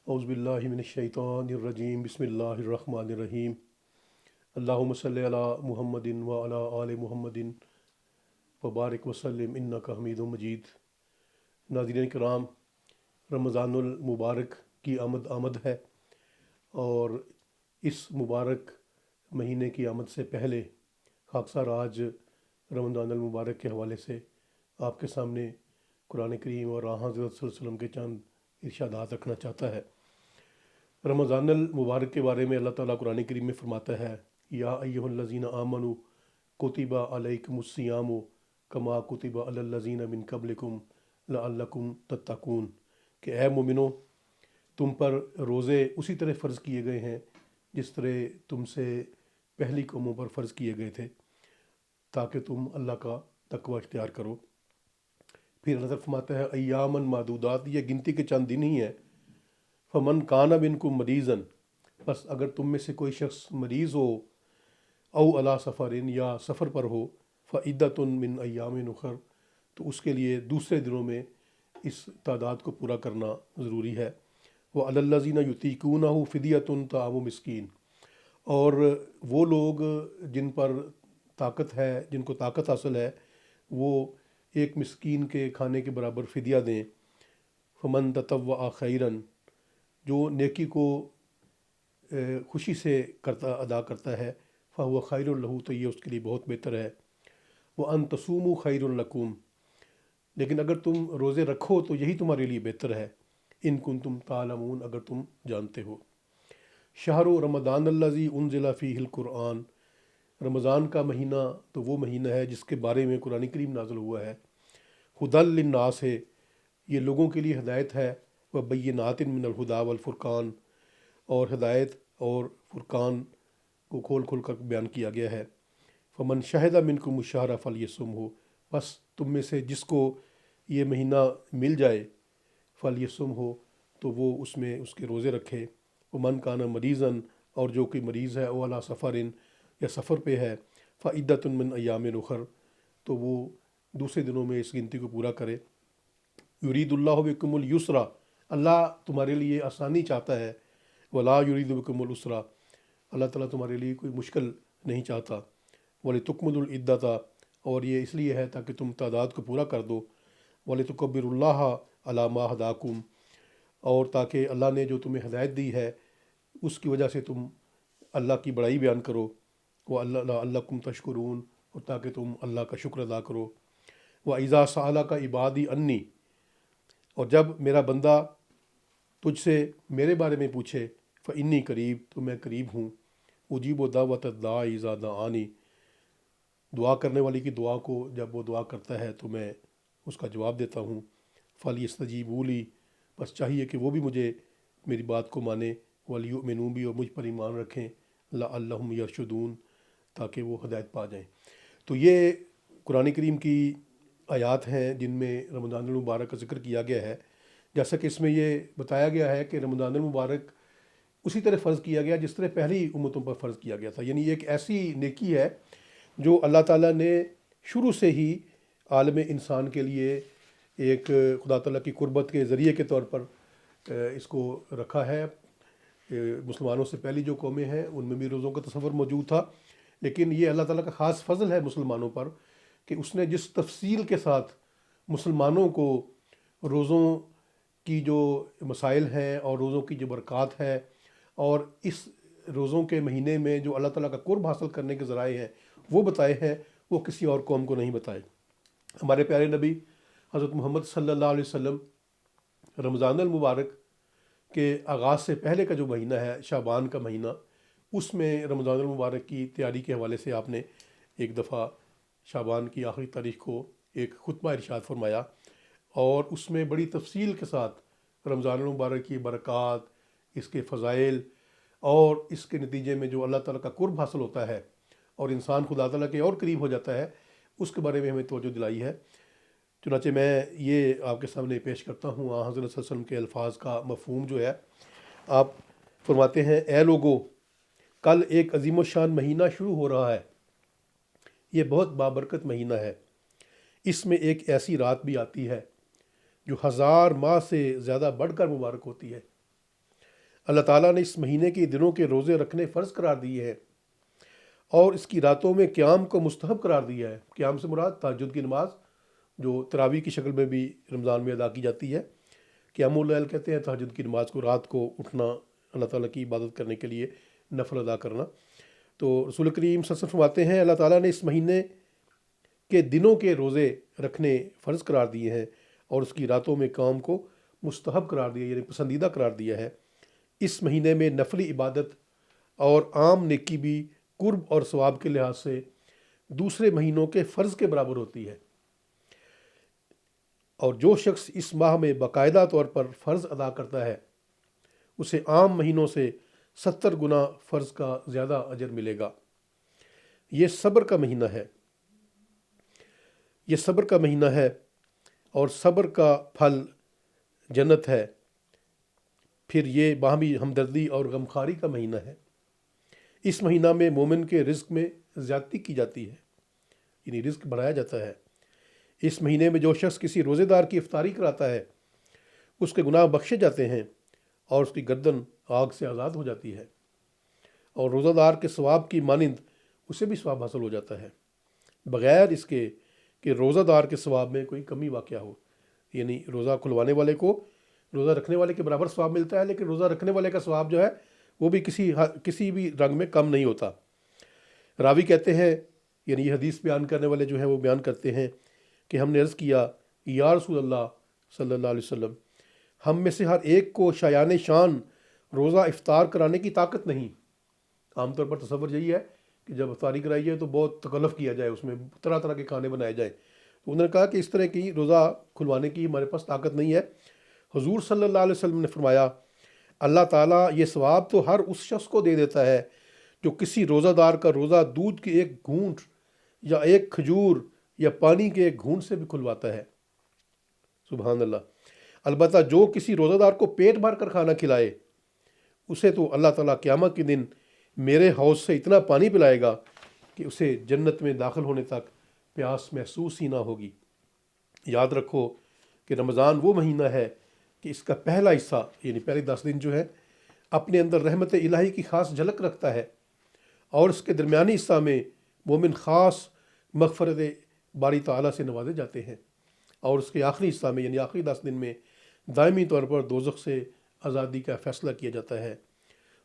اعوذ باللہ من الشیطان الرجیم بسم اللہ الرحمن الرحیم اللہم صلی علی محمد وعلی آل محمد وبارک وسلم انک حمید مجید۔ ناظرین کرام، رمضان المبارک کی آمد ہے، اور اس مبارک مہینے کی آمد سے پہلے خاکسار آج رمضان المبارک کے حوالے سے آپ کے سامنے قرآن کریم اور آن حضرت صلی اللہ علیہ وسلم کے چند ارشادات رکھنا چاہتا ہے۔ رمضان المبارک کے بارے میں اللہ تعالیٰ قرآن کریم میں فرماتا ہے، یا ایہا الذین آمنوا کتب علیکم الصیام کما کتب علی الذین من قبلکم لعلکم تتقون، کہ اے مومنو، تم پر روزے اسی طرح فرض کیے گئے ہیں جس طرح تم سے پہلی قوموں پر فرض کیے گئے تھے، تاکہ تم اللہ کا تقوی اختیار کرو۔ پھر اللہ فرماتا ہے ایامن معدودات، یہ گنتی کے چند دن ہی ہیں۔ فمن کان منکم مریضاً، بس اگر تم میں سے کوئی شخص مریض ہو، او علی سفرن، یا سفر پر ہو، فعدۃ من ایام اخر، تو اس کے لیے دوسرے دنوں میں اس تعداد کو پورا کرنا ضروری ہے۔ وعلی الذین یطیقونہ فدیۃ طعام مسکین، اور وہ لوگ جن پر طاقت ہے، جن کو طاقت حاصل ہے، وہ ایک مسکین کے کھانے کے برابر فدیہ دیں۔ فمن تطوع خیراً، جو نیکی کو خوشی سے ادا کرتا ہے، فہو خیر لہ، تو یہ اس کے لیے بہت بہتر ہے۔ وان تصوموا خیر لکم، لیکن اگر تم روزے رکھو تو یہی تمہارے لیے بہتر ہے، ان کنتم تعلمون، اگر تم جانتے ہو۔ شہر رمضان الذی انزل فیہ القرآن، رمضان کا مہینہ تو وہ مہینہ ہے جس کے بارے میں قرآن کریم نازل ہوا ہے۔ ہدی للناس ہے، یہ لوگوں کے لیے ہدایت ہے، وبینات من الہدی والفرقان، اور ہدایت اور فرقان کو کھول کھول کر بیان کیا گیا ہے۔ فمن شہد منکم الشہر فلیصمہ، بس تم میں سے جس کو یہ مہینہ مل جائے، فلیصمہ، تو وہ اس میں اس کے روزے رکھے۔ ومن کان مریضاً، اور جو کہ مریض ہے، او علی سفرن، یا سفر پہ ہے، فعدۃ من ایام اخر، تو وہ دوسرے دنوں میں اس گنتی کو پورا کرے۔ یرید اللہ بکم الیسر، اللہ تمہارے لیے آسانی چاہتا ہے، ولا یرید بکم العسر، اللہ تعالیٰ تمہارے لیے کوئی مشکل نہیں چاہتا۔ ولتکملوا العدۃ، اور یہ اس لیے ہے تاکہ تم تعداد کو پورا کر دو۔ ولتکبروا اللہ علی ما ہداکم، اور تاکہ اللہ نے جو تمہیں ہدایت دی ہے اس کی وجہ سے تم اللہ کی بڑائی بیان کرو۔ وَلَعَلَّكُمْ تَشْكُرُونَ، اور تاکہ تم اللہ کا شکر ادا کرو۔ وَإِذَا سَأَلَكَ عِبَادِي عَنِّي، اور جب میرا بندہ تجھ سے میرے بارے میں پوچھے، فَإِنِّي قریب، تو میں قریب ہوں، اجیب دعوت الداعِ اذا دعانی، دعا کرنے والی کی دعا کو جب وہ دعا کرتا ہے تو میں اس کا جواب دیتا ہوں۔ فَلْيَسْتَجِيبُوا لِي، بس چاہیے کہ وہ بھی مجھے میری بات کو مانیں، وَلْيُؤْمِنُوا بِي، اور مجھ پر ایمان رکھیں، لَعَلَّهُمْ يَرْشُدُونَ، تاکہ وہ ہدایت پا جائیں۔ تو یہ قرآن کریم کی آیات ہیں جن میں رمضان المبارک کا ذکر کیا گیا ہے۔ جیسا کہ اس میں یہ بتایا گیا ہے کہ رمضان المبارک اسی طرح فرض کیا گیا جس طرح پہلی امتوں پر فرض کیا گیا تھا، یعنی ایک ایسی نیکی ہے جو اللہ تعالیٰ نے شروع سے ہی عالم انسان کے لیے ایک خدا تعالیٰ کی قربت کے ذریعے کے طور پر اس کو رکھا ہے۔ مسلمانوں سے پہلی جو قومیں ہیں ان میں بھی روزوں کا تصور موجود تھا، لیکن یہ اللہ تعالیٰ کا خاص فضل ہے مسلمانوں پر کہ اس نے جس تفصیل کے ساتھ مسلمانوں کو روزوں کی جو مسائل ہیں اور روزوں کی جو برکات ہے، اور اس روزوں کے مہینے میں جو اللہ تعالیٰ کا قرب حاصل کرنے کے ذرائع ہیں وہ بتائے ہیں، وہ کسی اور قوم کو نہیں بتائے۔ ہمارے پیارے نبی حضرت محمد صلی اللہ علیہ وسلم رمضان المبارک کے آغاز سے پہلے کا جو مہینہ ہے، شعبان کا مہینہ، اس میں رمضان المبارک کی تیاری کے حوالے سے آپ نے ایک دفعہ شعبان کی آخری تاریخ کو ایک خطبہ ارشاد فرمایا، اور اس میں بڑی تفصیل کے ساتھ رمضان المبارک کی برکات، اس کے فضائل، اور اس کے نتیجے میں جو اللہ تعالیٰ کا قرب حاصل ہوتا ہے اور انسان خدا تعالیٰ کے اور قریب ہو جاتا ہے، اس کے بارے میں ہمیں توجہ دلائی ہے۔ چنانچہ میں یہ آپ کے سامنے پیش کرتا ہوں حضرت صلی اللہ علیہ وسلم کے الفاظ کا مفہوم جو ہے۔ آپ فرماتے ہیں، اے لوگو، کل ایک عظیم الشان مہینہ شروع ہو رہا ہے، یہ بہت بابرکت مہینہ ہے، اس میں ایک ایسی رات بھی آتی ہے جو 1000 ماہ سے زیادہ بڑھ کر مبارک ہوتی ہے۔ اللہ تعالیٰ نے اس مہینے کے دنوں کے روزے رکھنے فرض قرار دیے ہیں اور اس کی راتوں میں قیام کو مستحب قرار دیا ہے۔ قیام سے مراد تہجد کی نماز جو تراویح کی شکل میں بھی رمضان میں ادا کی جاتی ہے۔ قیام اللیل کہتے ہیں تہجد کی نماز کو، رات کو اٹھنا اللہ تعالیٰ کی عبادت کرنے کے لیے، نفل ادا کرنا۔ تو رسول کریم صلی اللہ علیہ وسلم فرماتے ہیں اللہ تعالیٰ نے اس مہینے کے دنوں کے روزے رکھنے فرض قرار دیے ہیں اور اس کی راتوں میں قیام کو مستحب قرار دیا، یعنی پسندیدہ قرار دیا ہے۔ اس مہینے میں نفلی عبادت اور عام نیکی بھی قرب اور ثواب کے لحاظ سے دوسرے مہینوں کے فرض کے برابر ہوتی ہے، اور جو شخص اس ماہ میں باقاعدہ طور پر فرض ادا کرتا ہے اسے عام مہینوں سے 70 گنا فرض کا زیادہ اجر ملے گا۔ یہ صبر کا مہینہ ہے، یہ صبر کا مہینہ ہے اور صبر کا پھل جنت ہے۔ پھر یہ باہمی ہمدردی اور غمخواری کا مہینہ ہے۔ اس مہینہ میں مومن کے رزق میں زیادتی کی جاتی ہے، یعنی رزق بڑھایا جاتا ہے۔ اس مہینے میں جو شخص کسی روزے دار کی افطاری کراتا ہے اس کے گناہ بخشے جاتے ہیں اور اس کی گردن آگ سے آزاد ہو جاتی ہے، اور روزہ دار کے ثواب کی مانند اسے بھی ثواب حاصل ہو جاتا ہے، بغیر اس کے کہ روزہ دار کے ثواب میں کوئی کمی واقع ہو۔ یعنی روزہ کھلوانے والے کو روزہ رکھنے والے کے برابر ثواب ملتا ہے، لیکن روزہ رکھنے والے کا ثواب جو ہے وہ بھی کسی بھی رنگ میں کم نہیں ہوتا۔ راوی کہتے ہیں، یعنی یہ حدیث بیان کرنے والے جو ہیں وہ بیان کرتے ہیں کہ ہم نے عرض کیا یا رسول اللہ صلی اللہ علیہ وسلم، ہم میں سے ہر ایک کو شایان شان روزہ افطار کرانے کی طاقت نہیں۔ عام طور پر تصور یہی ہے کہ جب افطاری کرائی جائے تو بہت تکلف کیا جائے، اس میں طرح طرح کے کھانے بنائے جائیں۔ تو انہوں نے کہا کہ اس طرح کی روزہ کھلوانے کی ہمارے پاس طاقت نہیں ہے۔ حضور صلی اللہ علیہ وسلم نے فرمایا اللہ تعالیٰ یہ ثواب تو ہر اس شخص کو دے دیتا ہے جو کسی روزہ دار کا روزہ دودھ کے ایک گھونٹ یا ایک کھجور یا پانی کے ایک گھونٹ سے بھی کھلواتا ہے۔ سبحان اللہ۔ البتہ جو کسی روزہ دار کو پیٹ بھر کر کھانا کھلائے اسے تو اللہ تعالیٰ قیامت کے دن میرے حوض سے اتنا پانی پلائے گا کہ اسے جنت میں داخل ہونے تک پیاس محسوس ہی نہ ہوگی۔ یاد رکھو کہ رمضان وہ مہینہ ہے کہ اس کا پہلا حصہ یعنی پہلے 10 دن جو ہے اپنے اندر رحمت الہی کی خاص جھلک رکھتا ہے، اور اس کے درمیانی حصہ میں مومن خاص مغفرت باری تعالیٰ سے نوازے جاتے ہیں، اور اس کے آخری حصہ میں یعنی آخری 10 دن میں دائمی طور پر دوزخ سے آزادی کا فیصلہ کیا جاتا ہے۔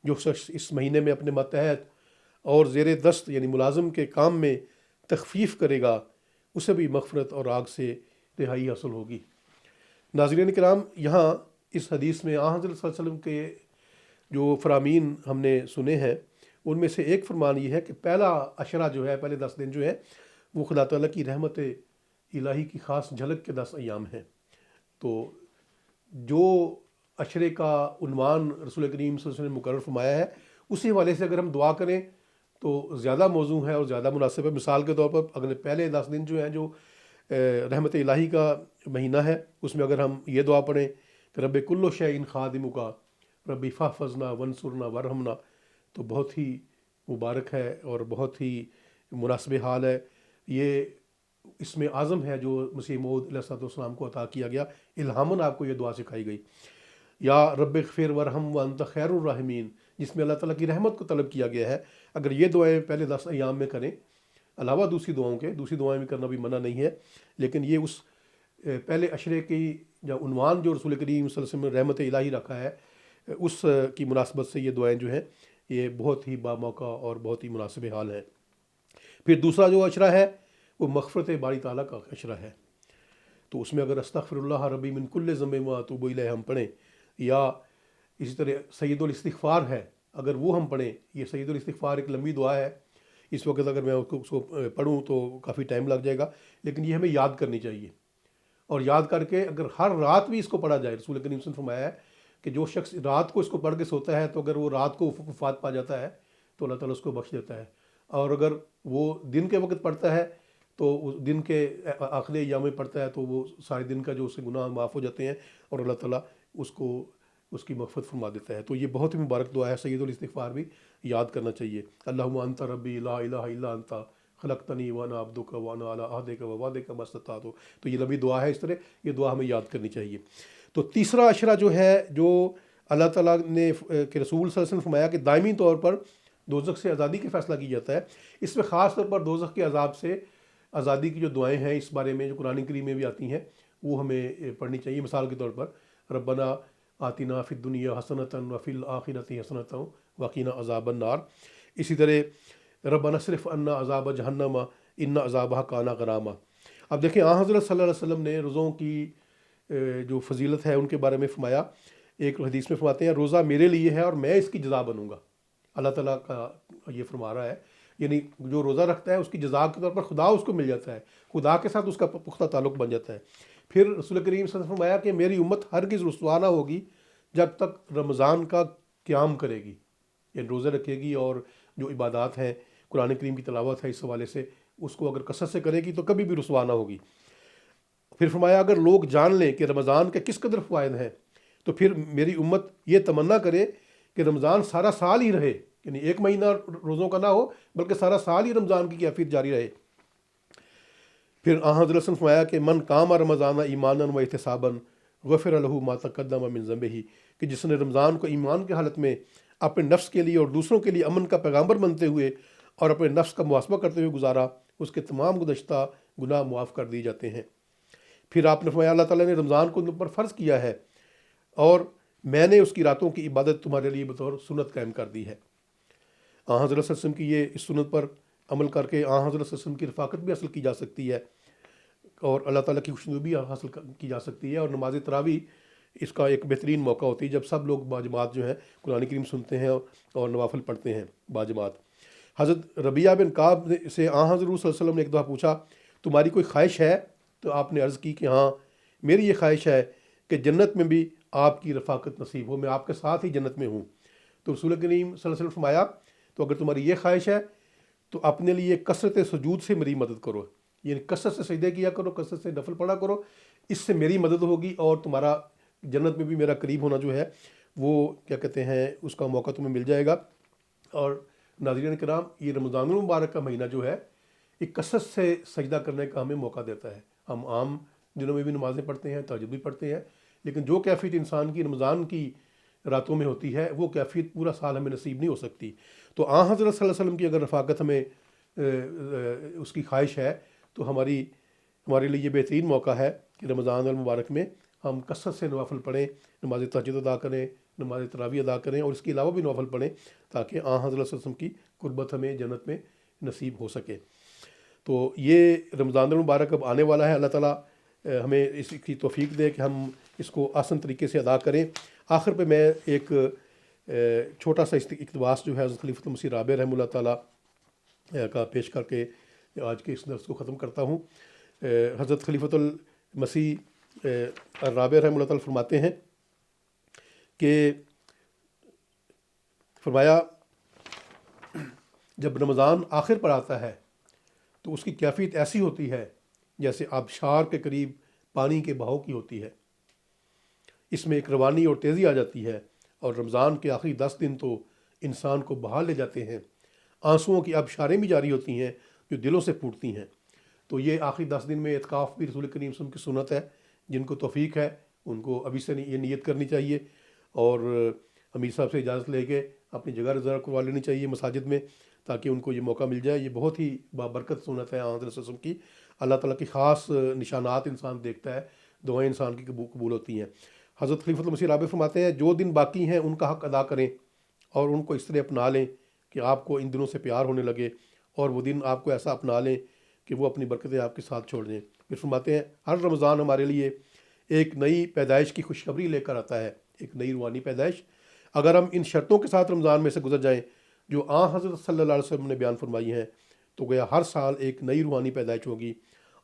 جو شخص اس مہینے میں اپنے ماتحت اور زیر دست یعنی ملازم کے کام میں تخفیف کرے گا اسے بھی مغفرت اور آگ سے رہائی حاصل ہوگی۔ ناظرین کرام، یہاں اس حدیث میں آن حضرت صلی اللہ علیہ وسلم کے جو فرامین ہم نے سنے ہیں ان میں سے ایک فرمان یہ ہے کہ پہلا عشرہ جو ہے، پہلے 10 دن جو ہے وہ خدا تعالیٰ کی رحمت الہی کی خاص جھلک کے 10 ایام ہیں۔ تو جو عشرے کا عنوان رسول کریم صلی اللہ علیہ وسلم نے مقرر فرمایا ہے اسی حوالے سے اگر ہم دعا کریں تو زیادہ موزوں ہے اور زیادہ مناسب ہے۔ مثال کے طور پر اگر پہلے 10 دن جو ہیں جو رحمت الہی کا مہینہ ہے اس میں اگر ہم یہ دعا پڑھیں کہ رب کل شیء خادمک رب فاحفظنا وانصرنا وارحمنا، تو بہت ہی مبارک ہے اور بہت ہی مناسب حال ہے۔ یہ اس میں اعظم ہے جو مسیح موعود علیہ الصلوۃ والسلام کو عطا کیا گیا، الہاماً آپ کو یہ دعا سکھائی گئی، یا رب اغفر ورحم وانت خیر الراحمین، جس میں اللہ تعالیٰ کی رحمت کو طلب کیا گیا ہے۔ اگر یہ دعائیں پہلے 10 ایام میں کریں علاوہ دوسری دعاؤں کے، دوسری دعائیں بھی کرنا بھی منع نہیں ہے، لیکن یہ اس پہلے عشرے کی یا عنوان جو رسول کریم صلی اللہ علیہ وسلم نے رحمت الہی رکھا ہے اس کی مناسبت سے یہ دعائیں جو ہیں یہ بہت ہی باموقع اور بہت ہی مناسب حال ہیں۔ پھر دوسرا جو عشرہ ہے وہ مغفرت باری تعالیٰ کا عشرہ ہے، تو اس میں اگر استغفر اللہ ربی من کل ذنب واتوب الیہ ہم پڑھیں، یا اسی طرح سید الاستغفار ہے اگر وہ ہم پڑھیں، یہ سید الاستغفار ایک لمبی دعا ہے، اس وقت اگر میں اس کو پڑھوں تو کافی ٹائم لگ جائے گا، لیکن یہ ہمیں یاد کرنی چاہیے، اور یاد کر کے اگر ہر رات بھی اس کو پڑھا جائے، رسول کریم صلی اللہ علیہ وسلم نے فرمایا ہے کہ جو شخص رات کو اس کو پڑھ کے سوتا ہے تو اگر وہ رات کو وفات پا جاتا ہے تو اللہ تعالیٰ اس کو بخش دیتا ہے، اور اگر وہ دن کے وقت پڑھتا ہے تو دن کے آخری ایام میں پڑھتا ہے تو وہ سارے دن کا جو اس سے گناہ معاف ہو جاتے ہیں اور اللہ تعالیٰ اس کی مغفرت فرما دیتا ہے۔ تو یہ بہت ہی مبارک دعا ہے، سید الاستغفار بھی یاد کرنا چاہیے۔ اللہم انت ربی لا الہ الا انت خلقتنی وانا عبدک وانا علی عہدک ووعدک ما استطعت، تو یہ لمبی دعا ہے، اس طرح یہ دعا ہمیں یاد کرنی چاہیے۔ تو تیسرا عشرہ جو ہے جو اللہ تعالیٰ نے کہ رسول صلی اللہ علیہ وسلم نے فرمایا کہ دائمی طور پر دوزخ سے آزادی کا فیصلہ کی جاتا ہے. اس میں خاص طور پر دوزخ کے عذاب سے آزادی کی جو دعائیں ہیں اس بارے میں جو قرآن کریم میں بھی آتی ہیں وہ ہمیں پڑھنی چاہیے. مثال کے طور پر ربنا آتنا فی الدنیا حسنۃ وفی الآخرۃ حسنۃ وقنا عذاب النار. اسی طرح ربنا صرف عنا عذاب جہنم ان عذابہ کانا غراما. اب دیکھیں حضرت صلی اللہ علیہ وسلم نے روزوں کی جو فضیلت ہے ان کے بارے میں فرمایا. ایک حدیث میں فرماتے ہیں روزہ میرے لیے ہے اور میں اس کی جزا بنوں گا. اللہ تعالیٰ کا یہ فرما رہا ہے، یعنی جو روزہ رکھتا ہے اس کی جزا کے طور پر خدا اس کو مل جاتا ہے، خدا کے ساتھ اس کا پختہ تعلق بن جاتا ہے. پھر رسول کریم صلی اللہ علیہ وسلم نے فرمایا کہ میری امت ہرگز رسوا نہ ہوگی جب تک رمضان کا قیام کرے گی، یعنی روزے رکھے گی اور جو عبادات ہیں قرآن کریم کی تلاوت ہے اس حوالے سے اس کو اگر کثرت سے کرے گی تو کبھی بھی رسوا نہ ہوگی. پھر فرمایا اگر لوگ جان لیں کہ رمضان کے کس قدر فوائد ہیں تو پھر میری امت یہ تمنا کرے کہ رمضان سارا سال ہی رہے، یعنی ایک مہینہ روزوں کا نہ ہو بلکہ سارا سال ہی رمضان کی کیفیت جاری رہے. پھر حضرت نے فرمایا کہ من قام رمضان ایمانا و احتسابا غفر له ما تقدم من ذنبہ، کہ جس نے رمضان کو ایمان کی حالت میں اپنے نفس کے لیے اور دوسروں کے لیے امن کا پیغامبر بنتے ہوئے اور اپنے نفس کا محاسبہ کرتے ہوئے گزارا، اس کے تمام گزشتہ گناہ معاف کر دیے جاتے ہیں. پھر آپ نے فرمایا اللہ تعالیٰ نے رمضان کو تم پر فرض کیا ہے اور میں نے اس کی راتوں کی عبادت تمہارے لیے بطور سنت قائم کر دی ہے. حضرت صلی اللہ علیہ وسلم کی یہ اس سنت پر عمل کر کے حضرت صلی اللہ علیہ وسلم کی رفاقت بھی حاصل کی جا سکتی ہے اور اللہ تعالیٰ کی خوشنودی حاصل کی جا سکتی ہے. اور نماز تراویح اس کا ایک بہترین موقع ہوتی ہے جب سب لوگ باجماعت جو ہیں قرآن کریم سنتے ہیں اور نوافل پڑھتے ہیں باجماعت. حضرت ربیعہ بن کعب سے حضرت صلی اللہ علیہ وسلم نے ایک دفعہ پوچھا تمہاری کوئی خواہش ہے؟ تو آپ نے عرض کی کہ ہاں میری یہ خواہش ہے کہ جنت میں بھی آپ کی رفاقت نصیب ہو، میں آپ کے ساتھ ہی جنت میں ہوں. تو رسول کریم صلی اللہ علیہ وسلم فرمایا تو اگر تمہاری یہ خواہش ہے تو اپنے لیے کثرت سجود سے میری مدد کرو، یعنی کثرت سے سجدے کیا کرو، کثرت سے نفل پڑھا کرو، اس سے میری مدد ہوگی اور تمہارا جنت میں بھی میرا قریب ہونا جو ہے وہ کیا کہتے ہیں اس کا موقع تمہیں مل جائے گا. اور ناظرین کرام یہ رمضان المبارک کا مہینہ جو ہے ایک کثرت سے سجدہ کرنے کا ہمیں موقع دیتا ہے. ہم عام دنوں میں بھی نمازیں پڑھتے ہیں، تہجد بھی پڑھتے ہیں، لیکن جو کیفیت انسان کی رمضان کی راتوں میں ہوتی ہے وہ کیفیت پورا سال ہمیں نصیب نہیں ہو سکتی. تو حضرت صلی اللہ علیہ وسلم کی اگر رفاقت ہمیں اس کی خواہش ہے تو ہمارے لیے یہ بہترین موقع ہے کہ رمضان المبارک میں ہم کثرت سے نوافل پڑھیں، نماز تہجد ادا کریں، نماز تراویح ادا کریں اور اس کے علاوہ بھی نوافل پڑھیں تاکہ حضرت صلی اللہ علیہ وسلم کی قربت ہمیں جنت میں نصیب ہو سکے. تو یہ رمضان المبارک اب آنے والا ہے، اللہ تعالیٰ ہمیں اس کی توفیق دے کہ ہم اس کو آسان طریقے سے ادا کریں. آخر پہ میں ایک چھوٹا سا اقتباس جو ہے حضرت خلیفۃ المسیح رابع رحمہ اللہ تعالیٰ کا پیش کر کے آج کے اس درس کو ختم کرتا ہوں. حضرت خلیفۃ المسیح رابع رحمہ اللہ تعالیٰ فرماتے ہیں کہ فرمایا جب رمضان آخر پر آتا ہے تو اس کی کیفیت ایسی ہوتی ہے جیسے آبشار کے قریب پانی کے بہاؤ کی ہوتی ہے. اس میں ایک روانی اور تیزی آ جاتی ہے اور رمضان کے آخری 10 دن تو انسان کو بہا لے جاتے ہیں. آنسوؤں کی آبشاریں بھی جاری ہوتی ہیں جو دلوں سے پھوٹتی ہیں. تو یہ آخری 10 دن میں اعتکاف بھی رسول کریم صلی اللہ علیہ وسلم کی سنت ہے. جن کو توفیق ہے ان کو ابھی سے یہ نیت کرنی چاہیے اور امیر صاحب سے اجازت لے کے اپنی جگہ ریزرو کروا لینی چاہیے مساجد میں تاکہ ان کو یہ موقع مل جائے. یہ بہت ہی بابرکت سنت ہے حضرت صلی اللہ علیہ وسلم کی. اللہ تعالیٰ کی خاص نشانات انسان دیکھتا ہے، دعائیں انسان کی قبول ہوتی ہیں. حضرت خلیفۃ المسیح رابع فرماتے ہیں جو دن باقی ہیں ان کا حق ادا کریں اور ان کو اس طرح اپنا لیں کہ آپ کو ان دنوں سے پیار ہونے لگے اور وہ دن آپ کو ایسا اپنا لیں کہ وہ اپنی برکتیں آپ کے ساتھ چھوڑ دیں. پھر فرماتے ہیں ہر رمضان ہمارے لیے ایک نئی پیدائش کی خوشخبری لے کر آتا ہے، ایک نئی روحانی پیدائش. اگر ہم ان شرطوں کے ساتھ رمضان میں سے گزر جائیں جو حضرت صلی اللہ علیہ وسلم نے بیان فرمائی ہیں تو گویا ہر سال ایک نئی روحانی پیدائش ہوگی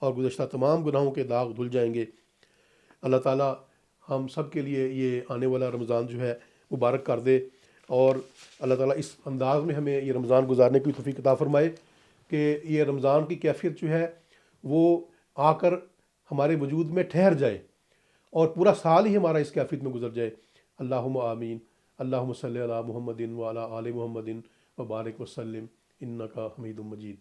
اور گزشتہ تمام گناہوں کے داغ دھل جائیں گے. اللہ تعالیٰ ہم سب کے لیے یہ آنے والا رمضان جو ہے مبارک کر دے اور اللہ تعالیٰ اس انداز میں ہمیں یہ رمضان گزارنے کی توفیق عطا فرمائے کہ یہ رمضان کی کیفیت جو ہے وہ آ کر ہمارے وجود میں ٹھہر جائے اور پورا سال ہی ہمارا اس کیفیت میں گزر جائے. اللہم آمین. اللہم صلی علی محمد وعلی آل محمد وبارک وسلم انک حمید مجید.